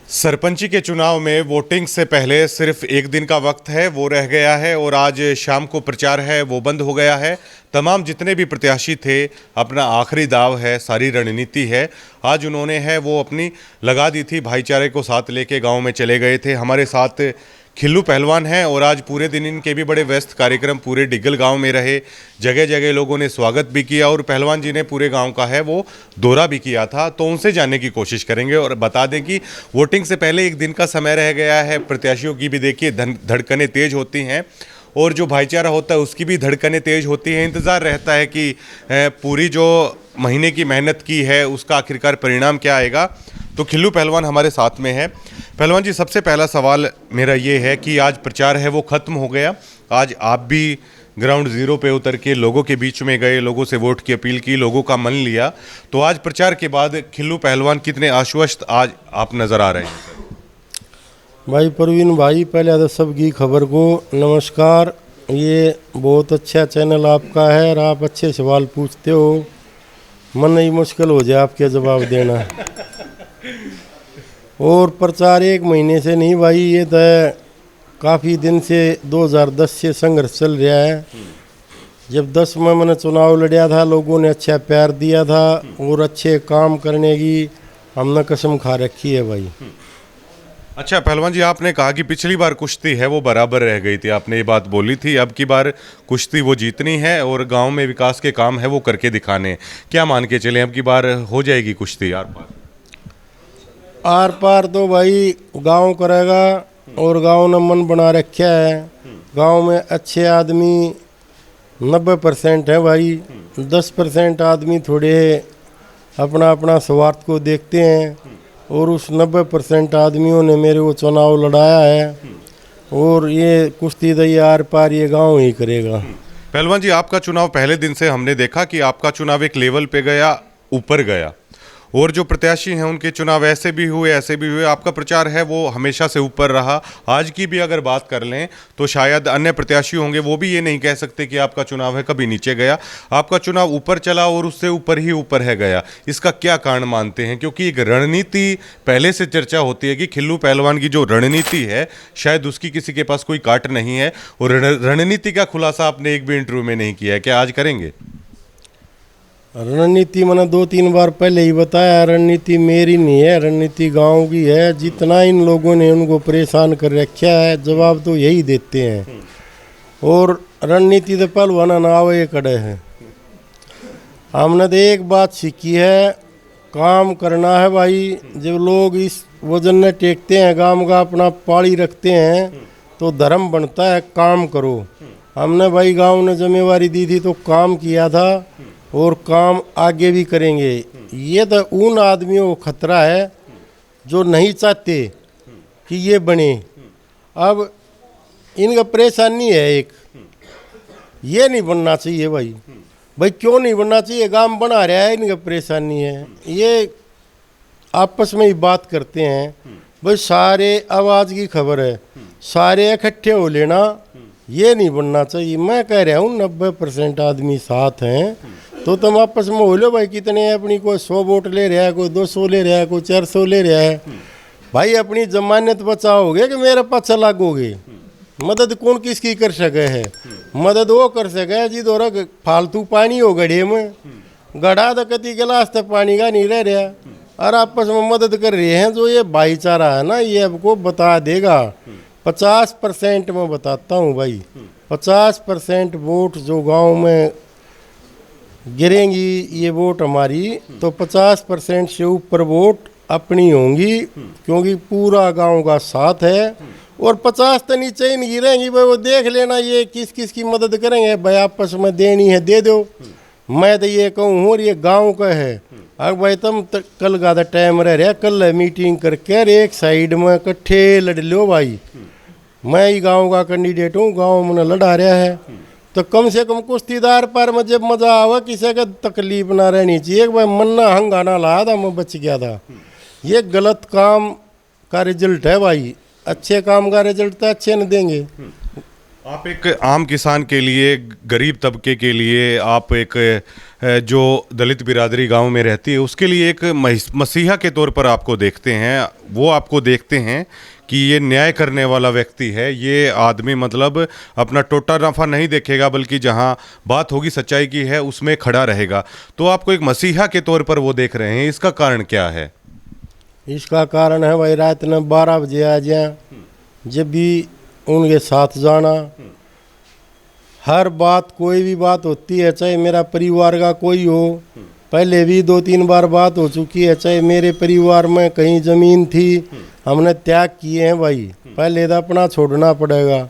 सरपंची के चुनाव में वोटिंग से पहले सिर्फ एक दिन का वक्त है, वो रह गया है और आज शाम को प्रचार है वो बंद हो गया है। तमाम जितने भी प्रत्याशी थे अपना आखिरी दाव है, सारी रणनीति है, आज उन्होंने है वो अपनी लगा दी थी। भाईचारे को साथ लेके गांव में चले गए थे। हमारे साथ खिल्लू पहलवान हैं और आज पूरे दिन इनके भी बड़े व्यस्त कार्यक्रम पूरे डिग्गल गांव में रहे। जगह जगह लोगों ने स्वागत भी किया और पहलवान जी ने पूरे गांव का है वो दौरा भी किया था। तो उनसे जानने की कोशिश करेंगे और बता दें कि वोटिंग से पहले एक दिन का समय रह गया है। प्रत्याशियों की भी देखिए धड़कनें तेज होती हैं और जो भाईचारा होता है उसकी भी धड़कनें तेज होती हैं। इंतज़ार रहता है कि पूरी जो महीने की मेहनत की है उसका आखिरकार परिणाम क्या आएगा। तो खिल्लू पहलवान हमारे साथ में है। पहलवान जी, सबसे पहला सवाल मेरा ये है कि आज प्रचार है वो ख़त्म हो गया, आज आप भी ग्राउंड ज़ीरो पे उतर के लोगों के बीच में गए, लोगों से वोट की अपील की, लोगों का मन लिया, तो आज प्रचार के बाद खिल्लू पहलवान कितने आश्वस्त आज आप नज़र आ रहे हैं? भाई प्रवीण भाई, पहले तो सबकी खबर को नमस्कार। ये बहुत अच्छा चैनल आपका है और आप अच्छे सवाल पूछते हो, मन ही मुश्किल हो जाए आपके जवाब देना। और प्रचार एक महीने से नहीं भाई, ये तो काफ़ी दिन से 2010 से संघर्ष चल रहा है। जब 10 में मैंने चुनाव लड़ा था, लोगों ने अच्छा प्यार दिया था और अच्छे काम करने की हमने कसम खा रखी है भाई। अच्छा पहलवान जी, आपने कहा कि पिछली बार कुश्ती है वो बराबर रह गई थी, आपने ये बात बोली थी, अब की बार कुश्ती वो जीतनी है और गांव में विकास के काम है वो करके दिखाने। क्या मान के चलें, अब की बार हो जाएगी कुश्ती आर पार? आर पार तो भाई गांव करेगा और गांव ने मन बना रखा है। गांव में अच्छे आदमी 90% है भाई, 10% आदमी थोड़े अपना अपना स्वार्थ को देखते हैं और उस 90% आदमियों ने मेरे को चुनाव लड़ाया है और ये कुश्ती दई आर पार ये गांव ही करेगा। पहलवान जी, आपका चुनाव पहले दिन से हमने देखा कि आपका चुनाव एक लेवल पे गया, ऊपर गया, और जो प्रत्याशी हैं उनके चुनाव ऐसे भी हुए ऐसे भी हुए, आपका प्रचार है वो हमेशा से ऊपर रहा। आज की भी अगर बात कर लें तो शायद अन्य प्रत्याशी होंगे वो भी ये नहीं कह सकते कि आपका चुनाव है कभी नीचे गया। आपका चुनाव ऊपर चला और उससे ऊपर ही ऊपर है गया। इसका क्या कारण मानते हैं? क्योंकि एक रणनीति पहले से चर्चा होती है कि खिल्लू पहलवान की जो रणनीति है शायद उसकी किसी के पास कोई काट नहीं है, और रणनीति का खुलासा आपने एक भी इंटरव्यू में नहीं किया है, क्या आज करेंगे? रणनीति मैंने 2-3 बार पहले ही बताया, रणनीति मेरी नहीं है, रणनीति गांव की है। जितना इन लोगों ने उनको परेशान कर रखा है जवाब तो यही देते हैं। और रणनीति तो पहलवान नावे कड़े हैं। हमने तो एक बात सीखी है, काम करना है भाई। जब लोग इस वजन में टेकते हैं, काम का अपना पाड़ी रखते हैं तो धर्म बनता है, काम करो। हमने भाई गांव ने जिम्मेवारी दी थी तो काम किया था और काम आगे भी करेंगे। ये तो उन आदमियों को खतरा है जो नहीं चाहते कि ये बने। अब इनका परेशानी है एक, ये नहीं बनना चाहिए भाई। भाई क्यों नहीं बनना चाहिए? काम बना रहा है, इनका परेशानी है। ये आपस में ही बात करते हैं भाई, सारे आवाज़ की खबर है, सारे इकट्ठे हो लेना, ये नहीं बनना चाहिए। मैं कह रहा हूँ 90% आदमी साथ हैं तो तुम आपस में हो लो भाई। कितने हैं अपनी, कोई 100 वोट ले रहा है, कोई 200 ले रहा है, कोई 400 ले रहा है। भाई अपनी जमानत बचाओगे कि मेरे पास लागोगे? मदद कौन किसकी कर सके है? मदद वो कर सके जी दो फालतू पानी हो गड्ढे में, गढ़ा तो कति गिलास तो पानी का नहीं रह रहा और आपस में मदद कर रहे हैं। जो ये भाईचारा है ना, ये आपको बता देगा। 50% मैं बताता हूँ भाई, 50% वोट जो गाँव में गिरेंगी ये वोट हमारी, तो 50% से ऊपर वोट अपनी होंगी, क्योंकि पूरा गांव का साथ है। और 50 तो नीचे ही नहीं गिरेंगी भाई, वो देख लेना ये किस किस की मदद करेंगे भाई। आपस में देनी है दे दो, मैं तो ये कहूँ और ये गांव का है। अब भाई तुम कल का टाइम रह रहा, कल मीटिंग करके एक साइड में इकट्ठे लड़ लो भाई। मैं ही गाँव का कैंडिडेट हूँ, गाँव में लड़ा रहा है तो कम से कम कुश्तीदार पर में जब मजा आवा, किसी का तकलीफ ना रहनी चाहिए। भाई मन्ना हंगाना लाया था, मैं बच गया था। ये गलत काम का रिजल्ट है भाई, अच्छे काम का रिजल्ट तो अच्छे न देंगे। आप एक आम किसान के लिए, गरीब तबके के लिए आप एक जो दलित बिरादरी गांव में रहती है उसके लिए एक मसीहा के तौर पर आपको देखते हैं, वो आपको देखते हैं कि ये न्याय करने वाला व्यक्ति है, ये आदमी मतलब अपना टोटा नफा नहीं देखेगा बल्कि जहां बात होगी सच्चाई की है उसमें खड़ा रहेगा, तो आपको एक मसीहा के तौर पर वो देख रहे हैं, इसका कारण क्या है? इसका कारण है भाई रात में 12 बजे आ जाए, जब भी उनके साथ जाना, हर बात कोई भी बात होती है, चाहे मेरा परिवार का कोई हो, पहले भी 2-3 बार बात हो चुकी है, चाहे मेरे परिवार में कहीं ज़मीन थी हमने त्याग किए हैं भाई, पहले तो अपना छोड़ना पड़ेगा।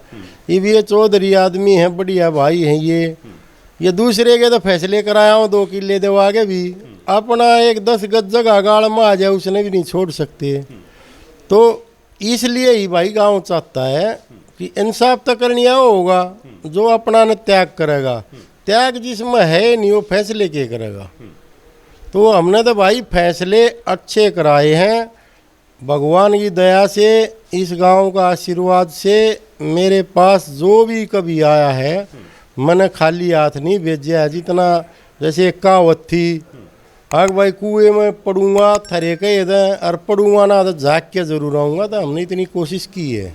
ये चौधरी आदमी है, बढ़िया भाई हैं ये दूसरे के तो फैसले कराया हूँ 2 किले देवा के भी, अपना एक 10 गज जगह गाड़ में आ जाए उसने भी नहीं छोड़ सकते। तो इसलिए ही भाई गांव चाहता है कि इंसाफ तो करनिया होगा, जो अपना ने त्याग करेगा, त्याग जिसमें है नहीं वो फैसले के करेगा। तो हमने तो भाई फैसले अच्छे कराए हैं, भगवान की दया से, इस गांव का आशीर्वाद से, मेरे पास जो भी कभी आया है मैंने खाली हाथ नहीं भेजा है। जितना जैसे कहावत थी, अगर भाई कुएं में पड़ूंगा थरे के इधर और पड़ूंगा ना तो झाँक के जरूर आऊँगा, तो हमने इतनी कोशिश की है।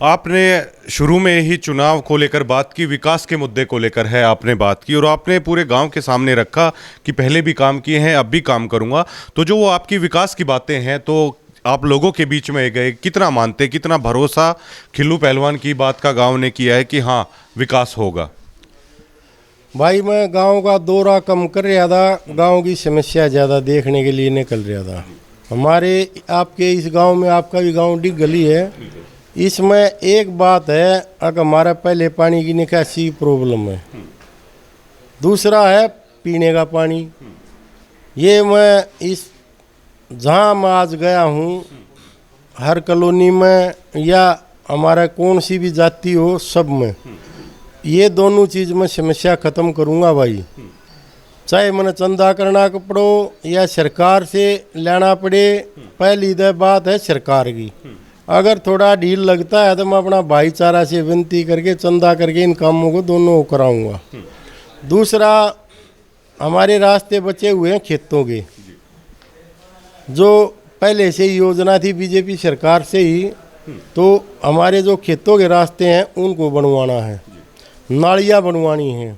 आपने शुरू में ही चुनाव को लेकर बात की, विकास के मुद्दे को लेकर है आपने बात की, और आपने पूरे गांव के सामने रखा कि पहले भी काम किए हैं अब भी काम करूंगा। तो जो वो आपकी विकास की बातें हैं, तो आप लोगों के बीच में गए, कितना मानते, कितना भरोसा खिल्लू पहलवान की बात का गांव ने किया है कि हाँ विकास होगा? भाई मैं गांव का दौरा कम कर रहा था, गांव की समस्या ज़्यादा देखने के लिए निकल रहा था। हमारे आपके इस गांव में, आपका भी गांव डिग गली है, इसमें एक बात है, अगर हमारा पहले पानी की निकासी प्रॉब्लम है, दूसरा है पीने का पानी। ये मैं इस जहाँ मैं आज गया हूँ, हर कॉलोनी में या हमारा कौन सी भी जाति हो, सब में ये दोनों चीज़ में समस्या ख़त्म करूँगा भाई। चाहे मैंने चंदा करना पड़ो या सरकार से लेना पड़े, पहली तो बात है सरकार की, अगर थोड़ा ढील लगता है तो मैं अपना भाईचारा से विनती करके चंदा करके इन कामों को दोनों कराऊंगा। दूसरा, हमारे रास्ते बचे हुए हैं खेतों के, जो पहले से ही योजना थी बीजेपी सरकार से ही, तो हमारे जो खेतों के रास्ते हैं उनको बनवाना है, नालियाँ बनवानी है।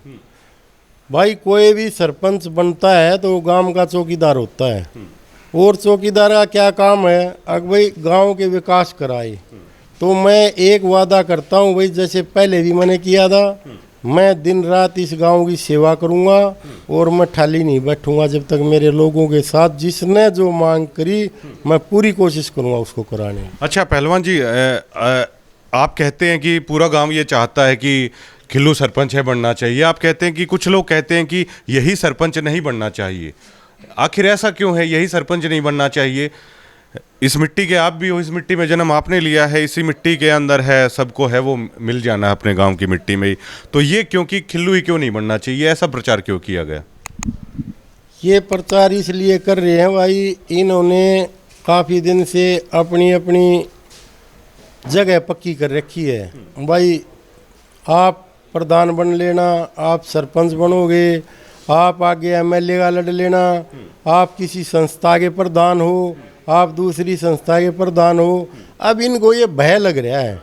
भाई कोई भी सरपंच बनता है तो गांव का चौकीदार होता है, और चौकीदार का क्या काम है, अगर भाई गांव के विकास कराए। तो मैं एक वादा करता हूं भाई, जैसे पहले भी मैंने किया था, मैं दिन रात इस गांव की सेवा करूंगा और मैं खाली नहीं बैठूंगा जब तक मेरे लोगों के साथ जिसने जो मांग करी मैं पूरी कोशिश करूंगा उसको कराने। अच्छा पहलवान जी, आप कहते हैं कि पूरा गांव ये चाहता है कि खिल्लू सरपंच है बनना चाहिए, आप कहते हैं कि कुछ लोग कहते हैं कि यही सरपंच नहीं बनना चाहिए, आखिर ऐसा क्यों है, यही सरपंच नहीं बनना चाहिए? इस मिट्टी के आप भी हो, इस मिट्टी में जन्म आपने लिया है, इसी मिट्टी के अंदर है, सबको है वो मिल जाना है अपने गांव की मिट्टी में ही, तो ये क्योंकि खिल्लू ही क्यों नहीं बनना चाहिए, ऐसा प्रचार क्यों किया गया? ये प्रचार इसलिए कर रहे हैं भाई, इन्होंने काफ़ी दिन से अपनी अपनी जगह पक्की कर रखी है। भाई आप प्रधान बन लेना, आप सरपंच बनोगे, आप आगे एमएलए का लड़ लेना, आप किसी संस्था के प्रधान हो, आप दूसरी संस्था के प्रधान हो। अब इनको ये भय लग रहा है,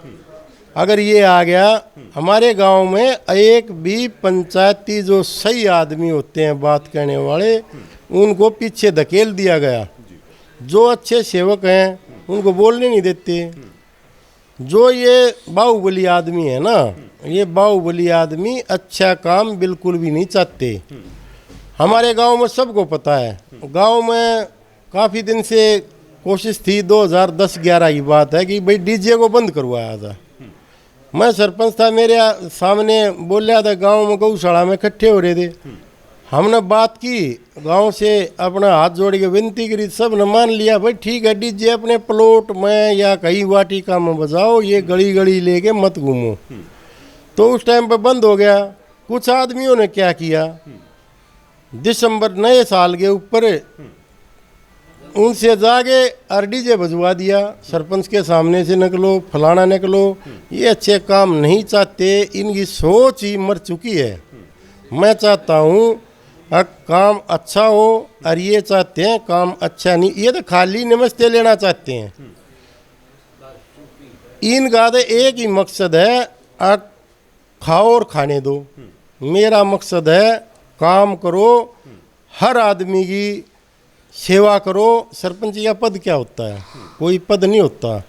अगर ये आ गया हमारे गांव में, एक भी पंचायती जो सही आदमी होते हैं बात कहने वाले, उनको पीछे धकेल दिया गया। जो अच्छे सेवक हैं उनको बोलने नहीं देते। जो ये बाहुबली आदमी है ना, ये बाहुबली आदमी अच्छा काम बिल्कुल भी नहीं चाहते। हमारे गांव में सबको पता है, गांव में काफ़ी दिन से कोशिश थी, 2010-11 की बात है, कि भाई डीजे को बंद करवाया था। मैं सरपंच था, मेरे सामने बोला था, गांव में गौशाला में इकट्ठे हो रहे थे, हमने बात की, गांव से अपना हाथ जोड़ के विनती करी, सब ने मान लिया, भाई ठीक है डीजे अपने प्लॉट में या कहीं वाटिका में बजाओ, ये गली गली लेके मत घूमो। तो उस टाइम पे बंद हो गया। कुछ आदमियों ने क्या किया, दिसंबर नए साल के ऊपर उनसे जाके और डीजे बजवा दिया, सरपंच के सामने से निकलो, फलाना निकलो। ये अच्छे काम नहीं चाहते, इनकी सोच ही मर चुकी है। मैं चाहता हूँ अब काम अच्छा हो और ये चाहते हैं काम अच्छा नहीं, ये तो खाली नमस्ते लेना चाहते हैं। इनका तो एक ही मकसद है, अब खाओ और खाने दो। मेरा मकसद है काम करो, हर आदमी की सेवा करो। सरपंच का पद क्या होता है? कोई पद नहीं होता,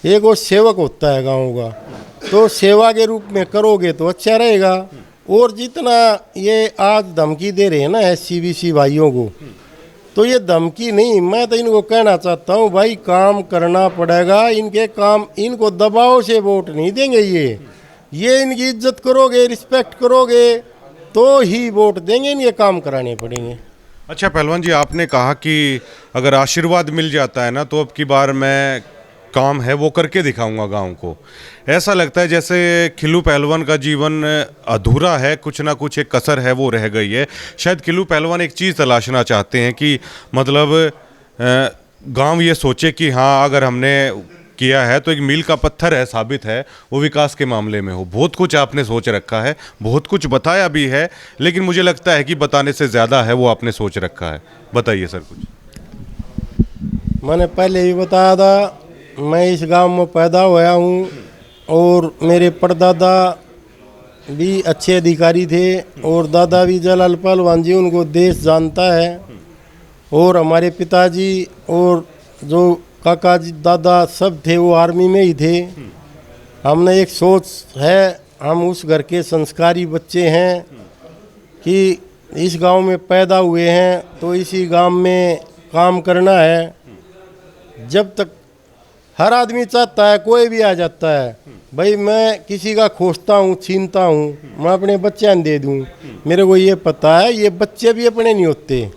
एक वो सेवक होता है गांव का। तो सेवा के रूप में करोगे तो अच्छा रहेगा। और जितना ये आज धमकी दे रहे हैं ना SC-BC भाइयों को, तो ये धमकी नहीं, मैं तो इनको कहना चाहता हूँ भाई काम करना पड़ेगा। इनके काम, इनको दबाव से वोट नहीं देंगे। ये इनकी इज्जत करोगे, रिस्पेक्ट करोगे तो ही वोट देंगे, इनके काम कराने पड़ेंगे। अच्छा पहलवान जी, आपने कहा कि अगर आशीर्वाद मिल जाता है ना तो अब की बार मैं काम है वो करके दिखाऊंगा गांव को। ऐसा लगता है जैसे खिल्लू पहलवान का जीवन अधूरा है, कुछ ना कुछ एक कसर है वो रह गई है। शायद खिल्लू पहलवान एक चीज़ तलाशना चाहते हैं कि मतलब गांव ये सोचे कि हाँ अगर हमने किया है तो एक मील का पत्थर है, साबित है, वो विकास के मामले में हो। बहुत कुछ आपने सोच रखा है, बहुत कुछ बताया भी है, लेकिन मुझे लगता है कि बताने से ज़्यादा है वो आपने सोच रखा है। बताइए सर कुछ। मैंने पहले ही बताया था, मैं इस गांव में पैदा हुआ हूँ और मेरे परदादा भी अच्छे अधिकारी थे और दादा भी जलाल पहलवान जी, उनको देश जानता है। और हमारे पिताजी और जो काका जी दादा सब थे वो आर्मी में ही थे। हमने एक सोच है, हम उस घर के संस्कारी बच्चे हैं कि इस गांव में पैदा हुए हैं तो इसी गांव में काम करना है। जब तक हर आदमी चाहता है, कोई भी आ जाता है भाई मैं किसी का खोजता हूँ, छीनता हूँ, मैं अपने बच्चे दे दूँ। मेरे को ये पता है ये बच्चे भी अपने नहीं होते।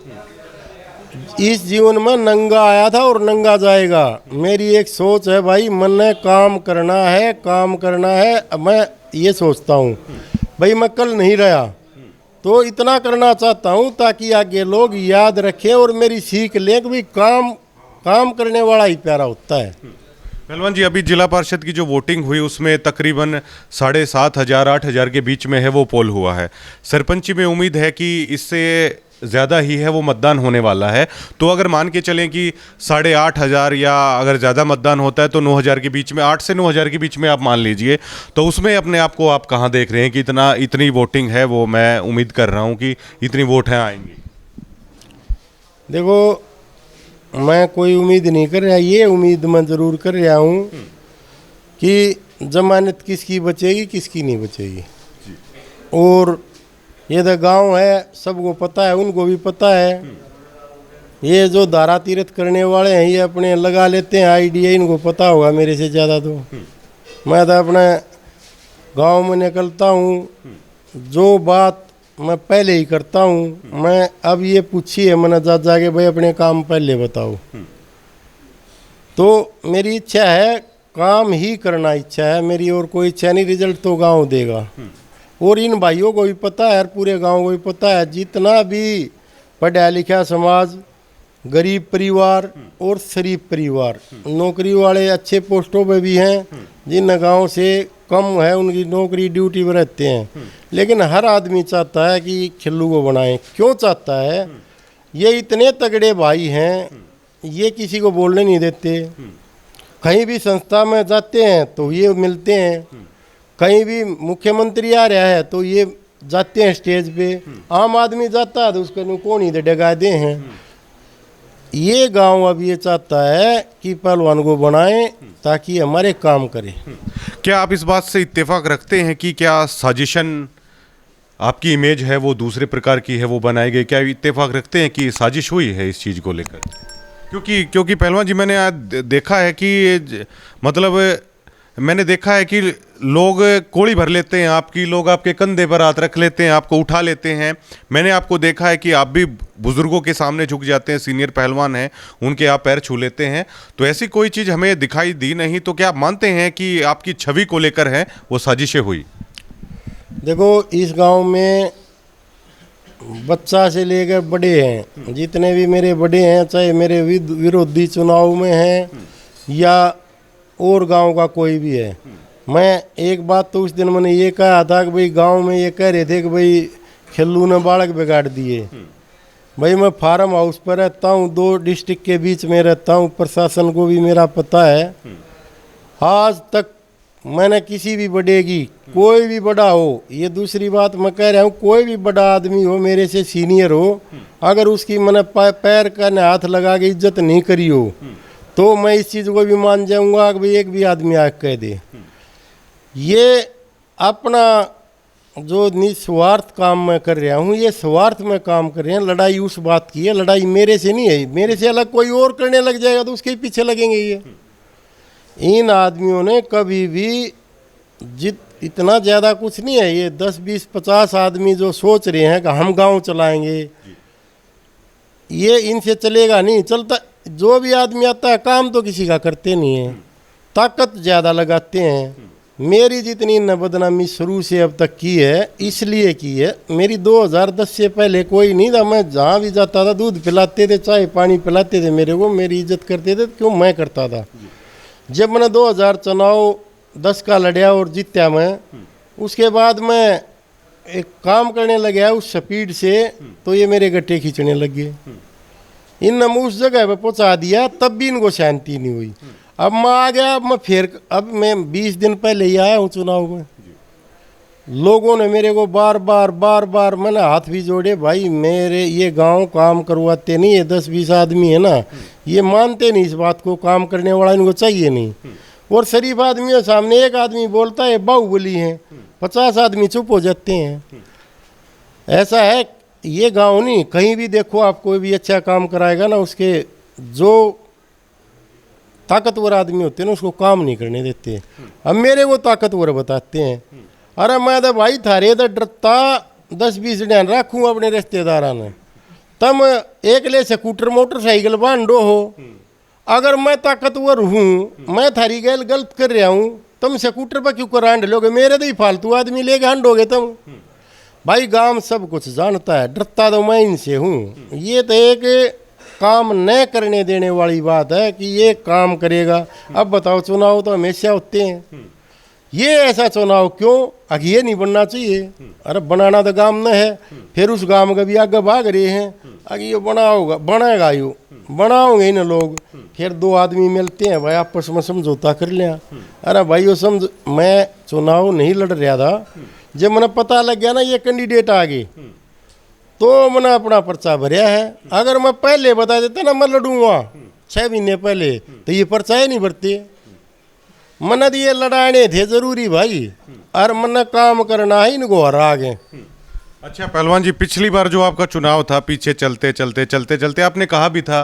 इस जीवन में नंगा आया था और नंगा जाएगा। मेरी एक सोच है भाई, मन ने काम करना है, काम करना है। मैं ये सोचता हूँ भाई मैं कल नहीं रहा तो इतना करना चाहता हूँ ताकि आगे लोग याद रखें और मेरी सीख लें कि भाई काम करने वाला ही प्यारा होता है। पहलवान जी, अभी जिला परिषद की जो वोटिंग हुई उसमें तकरीबन 7,500 8,000 के बीच में है वो पोल हुआ है। सरपंची में उम्मीद है कि इससे ज़्यादा ही है वो मतदान होने वाला है। तो अगर मान के चलें कि 8,500 या अगर ज़्यादा मतदान होता है तो 9,000 के बीच में, 8 से 9,000 के बीच में आप मान लीजिए, तो उसमें अपने आप को आप कहाँ देख रहे हैं कि इतनी वोटिंग है? वो मैं उम्मीद कर रहा हूँ कि इतनी वोट हैं आएंगी। देखो मैं कोई उम्मीद नहीं कर रहा, ये उम्मीद मैं ज़रूर कर रहा हूँ कि जमानत किसकी बचेगी किसकी नहीं बचेगी। और ये तो गांव है, सबको पता है, उनको भी पता है। ये जो धारा तीर्थ करने वाले हैं ये अपने लगा लेते हैं आइडिया, इनको पता होगा मेरे से ज़्यादा। तो मैं तो अपने गांव में निकलता हूँ, जो बात मैं पहले ही करता हूँ। मैं अब ये पूछी है मैंने जाके भाई अपने काम पहले बताओ। तो मेरी इच्छा है, काम ही करना इच्छा है मेरी, और कोई इच्छा नहीं। रिजल्ट तो गांव देगा। और इन भाइयों को भी पता है, पूरे गांव को भी पता है, जितना भी पढ़ा लिखा समाज, गरीब परिवार और शरीफ परिवार, नौकरी वाले अच्छे पोस्टों पे भी हैं, जिन गांव से कम है उनकी नौकरी ड्यूटी पर रहते हैं। लेकिन हर आदमी चाहता है कि खिल्लू को बनाएं। क्यों चाहता है? ये इतने तगड़े भाई हैं, ये किसी को बोलने नहीं देते। कहीं भी संस्था में जाते हैं तो ये मिलते हैं, कहीं भी मुख्यमंत्री आ रहा है तो ये जाते हैं स्टेज पे। आम आदमी जाता है तो उसको कौन ही डगाते हैं। ये गांव अब ये चाहता है कि पहलवान को बनाएं ताकि हमारे काम करें। क्या आप इस बात से इत्तेफाक रखते हैं कि क्या साजिशन, आपकी इमेज है वो दूसरे प्रकार की है, वो बनाई गई? क्या इत्तेफाक रखते हैं कि साजिश हुई है इस चीज़ को लेकर? क्योंकि पहलवान जी मैंने आज देखा है कि मतलब मैंने देखा है कि लोग कोड़ी भर लेते हैं आपकी, लोग आपके कंधे पर हाथ रख लेते हैं, आपको उठा लेते हैं। मैंने आपको देखा है कि आप भी बुजुर्गों के सामने झुक जाते हैं, सीनियर पहलवान हैं उनके आप पैर छू लेते हैं। तो ऐसी कोई चीज़ हमें दिखाई दी नहीं। तो क्या आप मानते हैं कि आपकी छवि को लेकर है वो साजिशें हुई? देखो इस गांव में बच्चा से लेकर बड़े हैं, जितने भी मेरे बड़े हैं, चाहे मेरे विरोधी चुनाव में हैं या और गांव का कोई भी है। मैं एक बात तो उस दिन मैंने ये कहा था कि भाई गांव में ये कह रहे थे कि भाई खिल्लू ने बालक बिगाड़ दिए। भाई मैं फार्म हाउस पर रहता हूँ, 2 डिस्ट्रिक्ट के बीच में रहता हूँ, प्रशासन को भी मेरा पता है। आज तक मैंने किसी भी बड़े की, कोई भी बड़ा हो, ये दूसरी बात मैं कह रहा हूँ, कोई भी बड़ा आदमी हो, मेरे से सीनियर हो, अगर उसकी मैंने पैर का हाथ लगा के इज्जत नहीं करी हो, तो मैं इस चीज़ को भी मान जाऊंगा कि भाई एक भी आदमी आके कह दे। ये अपना जो निस्वार्थ काम मैं कर रहा हूँ, ये स्वार्थ में काम कर रहे हैं। लड़ाई उस बात की है, लड़ाई मेरे से नहीं है। मेरे से अलग कोई और करने लग जाएगा तो उसके पीछे लगेंगे। ये इन आदमियों ने कभी भी इतना ज़्यादा कुछ नहीं है। ये 10, 20, 50 आदमी जो सोच रहे हैं कि हम गांव चलाएंगे, ये इनसे चलेगा नहीं। चलता जो भी आदमी आता है, काम तो किसी का करते नहीं है, ताकत ज़्यादा लगाते हैं। मेरी जितनी न बदनामी शुरू से अब तक की है, इसलिए की है, मेरी 2010 से पहले कोई नहीं था। मैं जहाँ भी जाता था, दूध पिलाते थे, चाय पानी पिलाते थे मेरे को, मेरी इज्जत करते थे। क्यों? मैं करता था। जब मैंने 2000 चुनाव 10 का लड़या और जीत्या मैं, उसके बाद मैं एक काम करने लग गया उस स्पीड से, तो ये मेरे गट्टे खींचने लग गए। इन उस जगह पे पहुँचा दिया, तब भी इनको शांति नहीं हुई। अब मैं आ गया, अब मैं 20 दिन पहले ही आया हूँ चुनाव में। लोगों ने मेरे को बार बार मैंने हाथ भी जोड़े, भाई मेरे ये गांव काम करवाते नहीं, ये 10-20 आदमी है ना, ये मानते नहीं इस बात को, काम करने वाला इनको चाहिए नहीं। और शरीफ आदमियों सामने एक आदमी बोलता है बाहुबली है, 50 आदमी चुप हो जाते हैं। ऐसा है ये गांव नहीं, कहीं भी देखो आप कोई भी अच्छा काम कराएगा ना, उसके जो ताकतवर आदमी होते हैं ना, उसको काम नहीं करने देते। अब मेरे वो ताकतवर बताते हैं। अरे मैं तो भाई थारे तो डरता 10-20 दिन रखूँ अपने रिश्तेदारा ने, तम एकले स्कूटर मोटरसाइकिल बांधो हो। अगर मैं ताकतवर हूँ, मैं थारी गलत कर रहा हूँ, तुम स्कूटर पर क्यों कर हांड लोगे? मेरे तो ही फालतू आदमी लेके हांडोगे तुम। भाई गांव सब कुछ जानता है, डरता तो मैं इनसे हूँ। ये तो एक काम न करने देने वाली बात है कि ये काम करेगा। अब बताओ, चुनाव तो हमेशा होते हैं, ये ऐसा चुनाव क्यों? आगे ये नहीं बनना चाहिए। अरे बनाना तो गांव न है, फिर उस गांव का भी आगे भाग रहे हैं। आगे ये बनाएगा यो बनाओगे इन लोग, फिर 2 आदमी मिलते हैं, भाई आपस में समझौता कर लिया। अरे भाई वो मैं चुनाव नहीं लड़ रहा था, जब मैंने पता लग गया ना ये कैंडिडेट आ गए, तो मैंने अपना पर्चा भरया है। अगर मैं पहले बता देता ना मैं लड़ूंगा 6 महीने पहले, तो ये पर्चा ही नहीं भरते। मन ये लड़ाने थे जरूरी भाई, और मन काम करना है, इनको हरा गए। अच्छा पहलवान जी, पिछली बार जो आपका चुनाव था, पीछे चलते आपने कहा भी था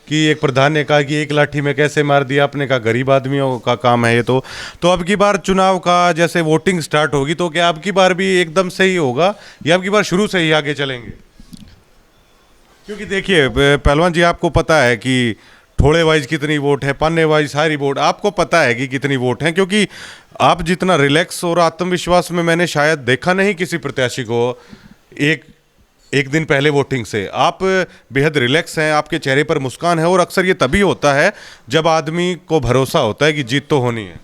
कि एक प्रधान ने कहा कि एक लाठी में कैसे मार दिया। आपने कहा गरीब आदमियों का काम है ये। तो अब की बार चुनाव का जैसे वोटिंग स्टार्ट होगी, तो क्या अब की बार भी एकदम से ही होगा या अब की बार शुरू से ही आगे चलेंगे? क्योंकि देखिए पहलवान जी, आपको पता है कि थोड़े वाइज कितनी वोट है, पाने वाइज सारी वोट आपको पता है कि कितनी वोट है। क्योंकि आप जितना रिलैक्स और आत्मविश्वास में मैंने शायद देखा नहीं किसी प्रत्याशी को एक दिन पहले वोटिंग से। आप बेहद रिलैक्स हैं, आपके चेहरे पर मुस्कान है, और अक्सर ये तभी होता है जब आदमी को भरोसा होता है कि जीत तो होनी है।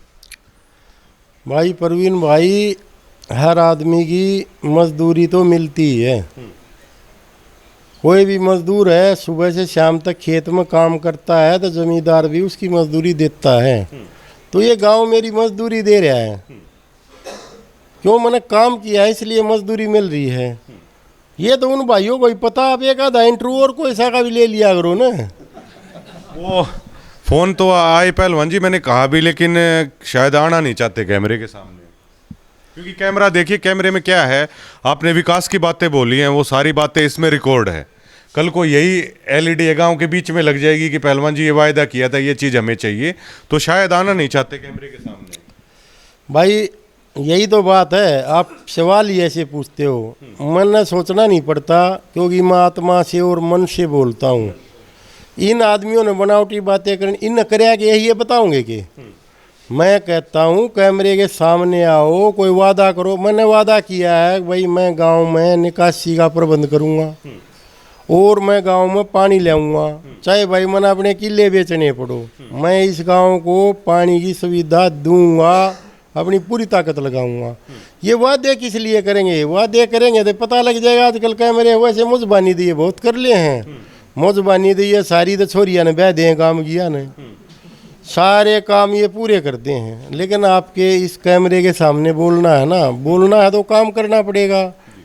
भाई परवीन भाई, हर आदमी की मजदूरी तो मिलती ही है। कोई भी मजदूर है, सुबह से शाम तक खेत में काम करता है, तो जमींदार भी उसकी मजदूरी देता है। तो ये गांव मेरी मजदूरी दे रहा है। क्यों? मैंने काम किया है इसलिए मजदूरी मिल रही है। ये तो उन भाइयों को ही पता। आप एक आधा इंटरव्यू और कोई सा का भी ले लिया करो ना। वो फोन तो आए पहलवान जी, मैंने कहा भी, लेकिन शायद आना नहीं चाहते कैमरे के सामने। क्योंकि कैमरा, देखिए कैमरे में क्या है, आपने विकास की बातें बोली हैं, वो सारी बातें इसमें रिकॉर्ड है। कल को यही LED गांव के बीच में लग जाएगी कि पहलवान जी ये वायदा किया था, ये चीज़ हमें चाहिए, तो शायद आना नहीं चाहते कैमरे के सामने। भाई यही तो बात है, आप सवाल ही ऐसे पूछते हो। मन सोचना नहीं पड़ता, क्योंकि मैं आत्मा से और मन से बोलता हूँ। इन आदमियों ने बनावटी बातें करनी, इन करया के यही बताऊंगे कि मैं कहता हूँ कैमरे के सामने आओ, कोई वादा करो। मैंने वादा किया है भाई मैं गांव में निकासी का प्रबंध करूँगा, और मैं गांव में पानी लाऊंगा, चाहे भाई मैंने अपने किले बेचने पड़ो, मैं इस गांव को पानी की सुविधा दूंगा। अपनी पूरी ताकत लगाऊंगा। ये वादे किस लिए करेंगे? वादे करेंगे तो पता लग जाएगा। आजकल कैमरे वैसे मुजबानी दिए बहुत कर लिए हैं, मुजबानी दिए सारी तो छोरिया ने बह दिए काम किया ने, सारे काम ये पूरे करते हैं। लेकिन आपके इस कैमरे के सामने बोलना है ना, बोलना है तो काम करना पड़ेगा।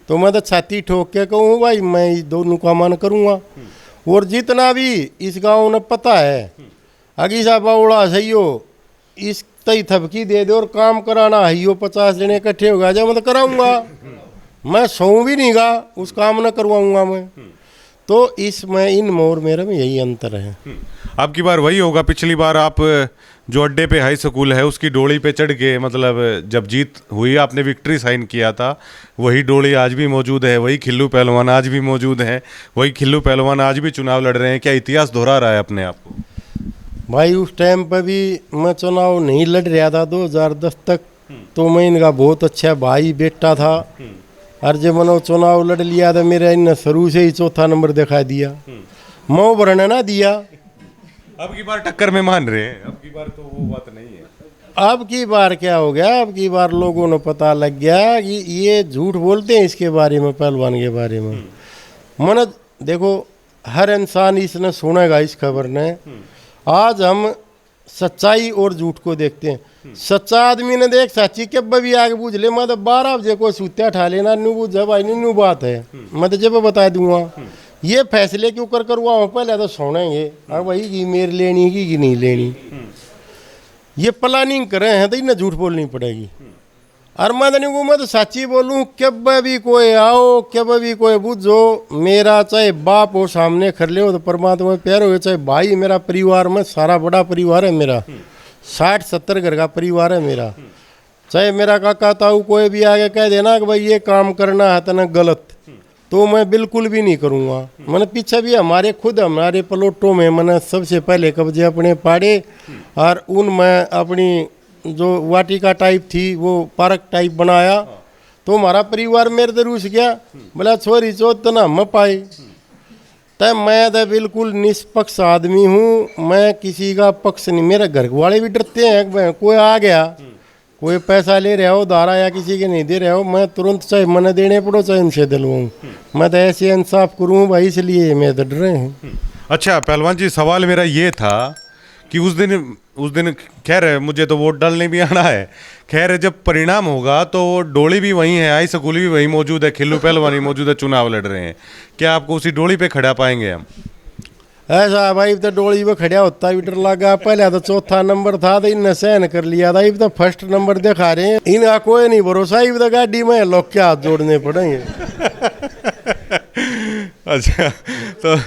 तो मैं तो छाती ठोक के कहूँ भाई मैं इस दोनों का मान करूँगा। और जितना भी इस गांव ने पता है अगीसा बावड़ा सही हो, इस तई थपकी दे दे और काम कराना है यो 50 जने इकट्ठे हो गया जब मैं तो कराऊंगा। मैं सो भी नहीं गा, उस काम न करवाऊंगा मैं। तो इसमें इन मोर मेरे में यही अंतर है। अब की बार वही होगा, पिछली बार आप जो अड्डे पे हाई स्कूल है उसकी डोली पे चढ़ के, मतलब जब जीत हुई आपने विक्ट्री साइन किया था, वही डोली आज भी मौजूद है, वही खिल्लू पहलवान आज भी मौजूद हैं, वही खिल्लू पहलवान आज भी चुनाव लड़ रहे हैं। क्या इतिहास दोहरा रहा है अपने आप को? भाई उस टाइम पर भी मैं चुनाव नहीं लड़ रहा था 2010 तक, तो मैं इनका बहुत अच्छा भाई बेटा था। और जब मैंने चुनाव लड़ लिया तो मेरा इन शुरू से ही चौथा नंबर दिखा दिया, मैं भरने ना दिया। अब की बार टक्कर में मान रहे हैं, अब की बार तो वो बात नहीं है। अब की बार क्या हो गया, अब की बार लोगों ने पता लग गया कि ये झूठ बोलते हैं इसके बारे में, पहलवान के बारे में। मन देखो हर इंसान इसने सुनेगा इस खबर ने। आज हम सच्चाई और झूठ को देखते हैं। सच्चा आदमी ने देख सच्ची के भी आगे पूछ ले, मैं तो 12 बजे को सूत्या ठा लेना न्यू बुझ भाई न्यू बात है, मैं तो जब बता दूंगा। ये फैसले क्यों कर करवाओ, पहले तो सुनेंगे अब वही की मेरे लेनी की नहीं लेनी, ये प्लानिंग करे हैं तो इन्हें झूठ बोलनी पड़ेगी। और मैं तो सच्ची बोलूँ, कब भी कोई आओ कब भी कोई बुझो, मेरा चाहे बाप हो सामने खड़ ले हो तो परमात्मा प्यार हो, चाहे भाई, मेरा परिवार में सारा बड़ा परिवार है मेरा, 60-70 घर का परिवार है मेरा। चाहे मेरा काका ताऊ कोई भी आगे कह देना कि भाई ये काम करना है तो ना गलत, तो मैं बिल्कुल भी नहीं करूँगा। मैंने पीछे भी हमारे प्लॉटों में मैंने सबसे पहले कब्जे अपने पाड़े, और उनमें अपनी जो वाटिका टाइप थी वो पार्क टाइप बनाया। तो हमारा परिवार मेरे से रूस गया, बोला छोरी चौथ तो ना हम पाए। तब मैं तो बिल्कुल निष्पक्ष आदमी हूँ, मैं किसी का पक्ष नहीं। मेरे घर वाले भी डरते हैं, कोई आ गया कोई पैसा ले रहा हो धारा या किसी के नहीं दे रहा हो, मैं तुरंत चाहे मन देने पड़ो चाहे उनसे दिलवाऊँ, मैं तो ऐसे इंसाफ करूँ भाई, इसलिए मैं तो डर रहे हैं। अच्छा पहलवान जी, सवाल मेरा ये था कि उस दिन खैर मुझे तो वोट डालने भी आना है, खैर जब परिणाम होगा तो डोली भी वहीं है, हाई स्कूल भी वहीं मौजूद है, खिल्लू पहलवान मौजूद है, चुनाव लड़ रहे हैं, क्या आपको उसी डोली पे खड़ा पाएंगे हम? ऐसा भाई तो डोली पे खड़ा होता भी डर लगा। पहले तो चौथा नंबर था तो इनने सहन कर लिया था, तो फर्स्ट नंबर दिखा रहे हैं, इनका कोई नहीं भरोसा, तो गाड़ी में लोग के हाथ जोड़ने पड़ेंगे। अच्छा तो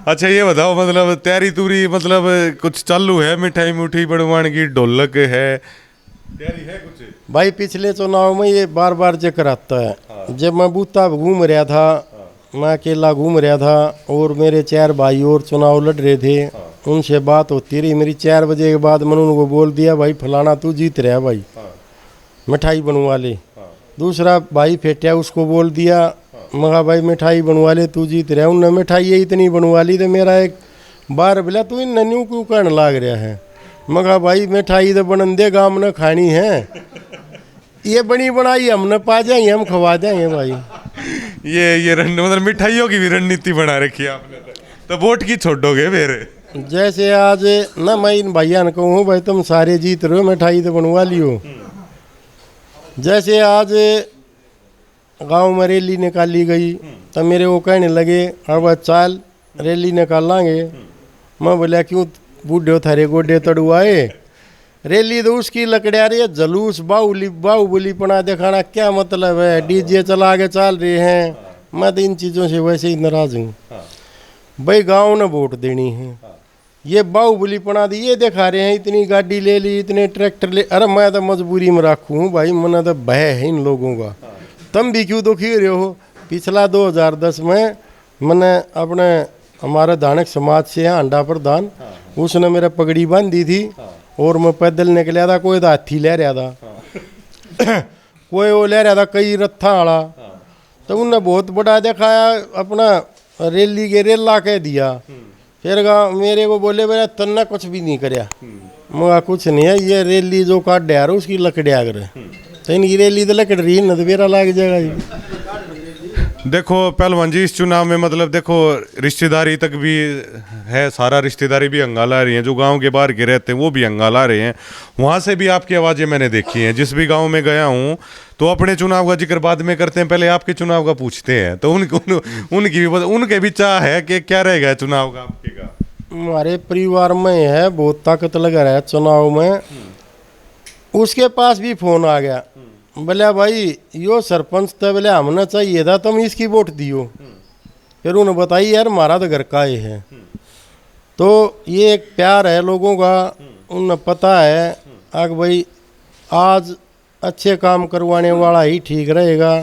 अच्छा ये बताओ, मतलब तैयारी तूरी मतलब कुछ चालू है, मिठाई मुठी बनवाने की, ढोलक है, तैयारी है कुछ? भाई पिछले चुनाव में ये बार बार जिक्र आता है। हाँ। जब मैं बूता घूम रहा था, मैं अकेला घूम रहा था और मेरे 4 भाई और चुनाव लड़ रहे थे। हाँ। उनसे बात होती रही मेरी, 4 बजे के बाद मैंने उनको बोल दिया भाई फलाना तू जीत रहा भाई। हाँ। मिठाई बनवा ले। हाँ। दूसरा भाई फेटिया उसको बोल दिया, मगा भाई मिठाई बनवा ले तू जीत रहा। उनने मिठाई इतनी बनवा ली तो मेरा एक बार बोला तू इन नन्यू क्यों कहने लाग रहा है, मगा भाई मिठाई तो बनन दे गाँव ने खानी है, ये बनी बनाई हमने पा जाएंगे, हम खवा देंगे भाई। ये मतलब मिठाइयों की भी रणनीति बना रखी है आपने, तो वोट की छोड़ोगे फिर? जैसे आज ना मैं इन भैया ने कहूँ भाई तुम सारे जीत रहे हो, मिठाई तो बनवा लियो। जैसे आज गांव में रैली निकाली गई तो मेरे वो कहने लगे अब चाल रैली निकालेंगे। मैं बोला क्यों बूढ़े थारे गोडे तड़ुआए, रैली तो उसकी लकड़िया रही है, जुलूस बाहुबली पना दिखाना क्या मतलब है, डीजे चला के चल रहे हैं। मैं तो इन चीज़ों से वैसे ही नाराज हूँ। भाई गांव ने वोट देनी है, ये बाहुबली पना दी ये दिखा रहे हैं, इतनी गाड़ी ले ली, इतने ट्रैक्टर ले, अरे मैं तो मजबूरी में रखूँ भाई, मना तो भय है इन लोगों का। तुम भी क्यों दुखी रहे हो? पिछला 2010 में मैंने अपने हमारे धानक समाज से है अंडा प्रधान, उसने मेरा पगड़ी बांधी थी और मैं पैदल निकला था, कोई तो हाथी ले रहा था कोई वो ले रहा था कई रत्था वाला, तो उनने बहुत बड़ा दिखाया अपना रैली के रेला कह दिया। फिर मेरे को बोले भैया तन्ना कुछ भी नहीं करया, मगा कुछ नहीं है, ये रैली जो काट यार उसकी लकड़िया कर तो इनकी रैली तो लकड़ रही न तो बेरा लाग जाएगा ये। देखो पहलवान जी, इस चुनाव में मतलब देखो रिश्तेदारी तक भी है, सारा रिश्तेदारी भी हंगाला रही हैं, जो गांव के बाहर के रहते हैं वो भी हंगाला रहे हैं। वहाँ से भी आपकी आवाज़ें मैंने देखी हैं, जिस भी गांव में गया हूँ तो अपने चुनाव का जिक्र बाद में करते हैं, पहले आपके चुनाव का पूछते हैं। तो उनके भी चाह है कि क्या रहेगा चुनाव का आपके का। हमारे परिवार में है बहुत ताकत लगा रहा है चुनाव में। उसके पास भी फोन आ गया, बोले भाई यो सरपंच तो बोले हमने चाहिए था, तुम इसकी वोट दियो। फिर उन्हें बताई यार हमारा तो घर का ही है। तो ये एक प्यार है लोगों का, उन्हें पता है कि भाई आज अच्छे काम करवाने वाला ही ठीक रहेगा।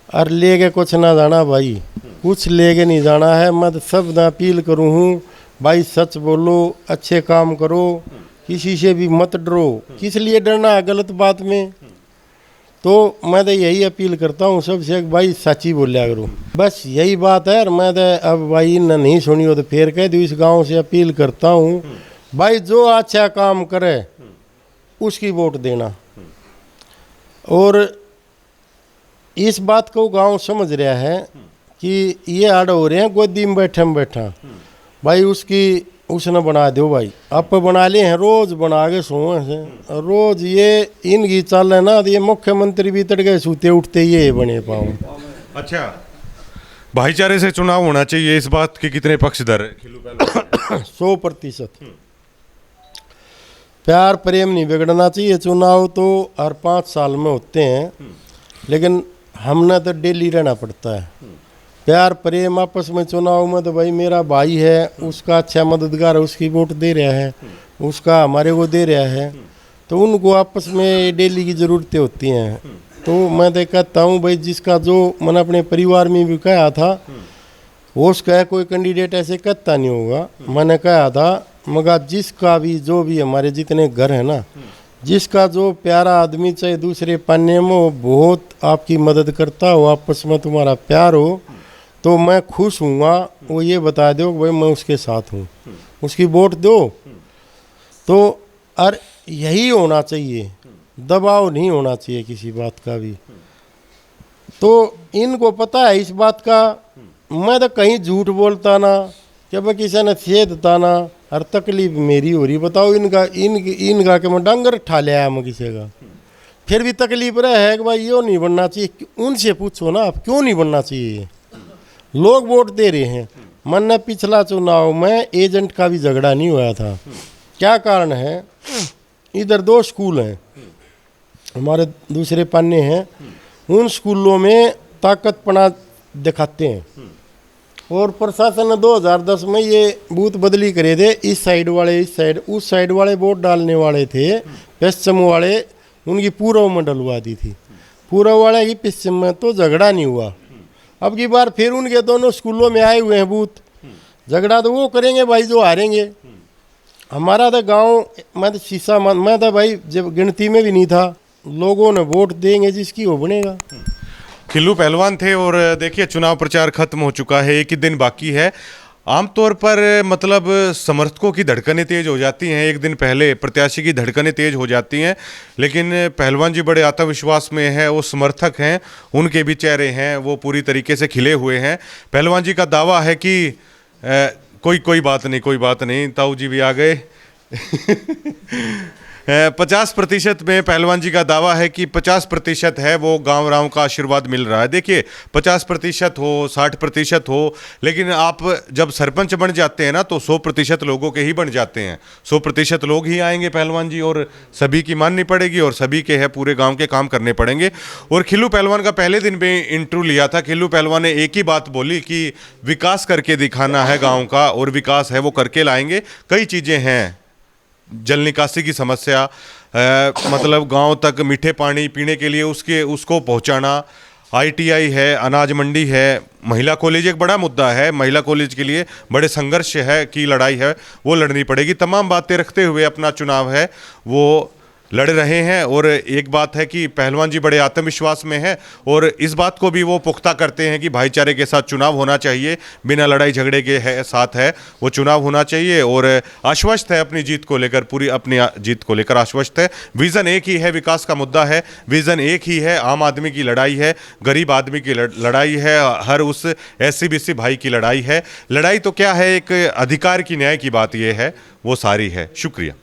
और लेके कुछ ना जाना भाई, कुछ लेके नहीं जाना है। मैं तो सब ना अपील करूँ हूँ भाई, सच बोलो, अच्छे काम करो, किसी से भी मत डरो। किस लिए डरना है गलत बात में? तो मैं तो यही अपील करता हूँ सबसे भाई, सच्ची बोलिया करो, बस यही बात है। और मैं तो अब भाई न नहीं सुनी हो तो फिर कह दूँ, इस गांव से अपील करता हूँ भाई, जो अच्छा काम करे उसकी वोट देना। और इस बात को गांव समझ रहा है कि ये आड़ हो रहे हैं गोदी में बैठा भाई, उसने बना दो भाई। आप बना लिए हैं, रोज बना के सोए हैं रोज। ये इनकी चाल है ना, तो ये मुख्यमंत्री भी तड़के सूते उठते ये बने पाऊँ। अच्छा, भाईचारे से चुनाव होना चाहिए, इस बात के कितने पक्षधर हैं? 100%। प्यार प्रेम नहीं बिगड़ना चाहिए। चुनाव तो हर 5 साल में होते हैं, लेकिन हमने तो डेली रहना पड़ता है। प्यार प्रेम आपस में चुनाव में तो भाई मेरा भाई है, उसका अच्छा मददगार है, उसकी वोट दे रहा है, उसका हमारे को दे रहा है, तो उनको आपस में डेली की ज़रूरतें होती हैं। तो मैं तो कहता हूँ भाई, जिसका जो मैंने अपने परिवार में भी कहा था, वो उसका कोई कैंडिडेट ऐसे कहता नहीं होगा। मैंने कहा था मगर जिसका भी जो भी हमारे जितने घर हैं ना, जिसका जो प्यारा आदमी चाहे दूसरे पन्ने में हो, बहुत आपकी मदद करता हो, आपस में तुम्हारा प्यार हो, तो मैं खुश हूँगा। वो ये बता दो भाई मैं उसके साथ हूँ, उसकी वोट दो। तो और यही होना चाहिए, दबाव नहीं होना चाहिए किसी बात का भी। तो इनको पता है इस बात का। मैं तो कहीं झूठ बोलता ना, कि भाई किसी ने छेदता ना, हर तकलीफ मेरी हो रही। बताओ इनका कि मैं डंगर ठा लिया मैं किसी का, फिर भी तकलीफ रहा है कि भाई यो नहीं बनना चाहिए। उनसे पूछो ना आप क्यों नहीं बनना चाहिए। लोग वोट दे रहे हैं। मन ने पिछला चुनाव में एजेंट का भी झगड़ा नहीं हुआ था। क्या कारण है? इधर 2 स्कूल हैं हमारे, दूसरे पन्ने हैं, उन स्कूलों में ताकतपना दिखाते हैं। और प्रशासन ने 2010 में ये बूथ बदली करे थे। इस साइड वाले इस साइड, उस साइड वाले वोट डालने वाले थे, पश्चिम वाले उनकी पूर्व में डलवा दी थी, पूर्व वाले की पश्चिम में। तो झगड़ा नहीं हुआ। अब की बार फिर उनके दोनों स्कूलों में आए हुए हैं बूथ, झगड़ा तो वो करेंगे भाई जो हारेंगे। हमारा तो गांव, मैं तो शीशा मैं तो भाई जब गिनती में भी नहीं था। लोगों ने वोट देंगे जिसकी वो बनेगा। खिल्लू पहलवान थे। और देखिए चुनाव प्रचार खत्म हो चुका है, एक ही दिन बाकी है। आमतौर पर मतलब समर्थकों की धड़कनें तेज हो जाती हैं, एक दिन पहले प्रत्याशी की धड़कनें तेज हो जाती हैं, लेकिन पहलवान जी बड़े आत्मविश्वास में है। वो समर्थक हैं, उनके भी चेहरे हैं वो पूरी तरीके से खिले हुए हैं। पहलवान जी का दावा है कि कोई बात नहीं, ताऊ जी भी आ गए 50% में पहलवान जी का दावा है कि 50% है वो गांव राव का आशीर्वाद मिल रहा है। देखिए 50% हो 60% हो, लेकिन आप जब सरपंच बन जाते हैं ना तो 100% लोगों के ही बन जाते हैं। 100% लोग ही आएंगे पहलवान जी, और सभी की माननी पड़ेगी और सभी के है पूरे गांव के काम करने पड़ेंगे। और खिल्लू पहलवान का पहले दिन में इंटरव्यू लिया था, खिल्लू पहलवान ने एक ही बात बोली कि विकास करके दिखाना है गाँव का, और विकास है वो करके लाएंगे। कई चीज़ें हैं, जल निकासी की समस्या, मतलब गांव तक मीठे पानी पीने के लिए उसको पहुंचाना, ITI है, अनाज मंडी है, महिला कॉलेज एक बड़ा मुद्दा है। महिला कॉलेज के लिए बड़े संघर्ष है की लड़ाई है, वो लड़नी पड़ेगी। तमाम बातें रखते हुए अपना चुनाव है वो लड़ रहे हैं। और एक बात है कि पहलवान जी बड़े आत्मविश्वास में है और इस बात को भी वो पुख्ता करते हैं कि भाईचारे के साथ चुनाव होना चाहिए, बिना लड़ाई झगड़े के साथ है वो चुनाव होना चाहिए। और आश्वस्त है अपनी जीत को लेकर, पूरी अपनी जीत को लेकर आश्वस्त है। विजन एक ही है, विकास का मुद्दा है, विजन एक ही है, आम आदमी की लड़ाई है, गरीब आदमी की लड़ाई है, हर उस SC-BC भाई की लड़ाई है। लड़ाई तो क्या है, एक अधिकार की, न्याय की बात यह है, वो सारी है। शुक्रिया।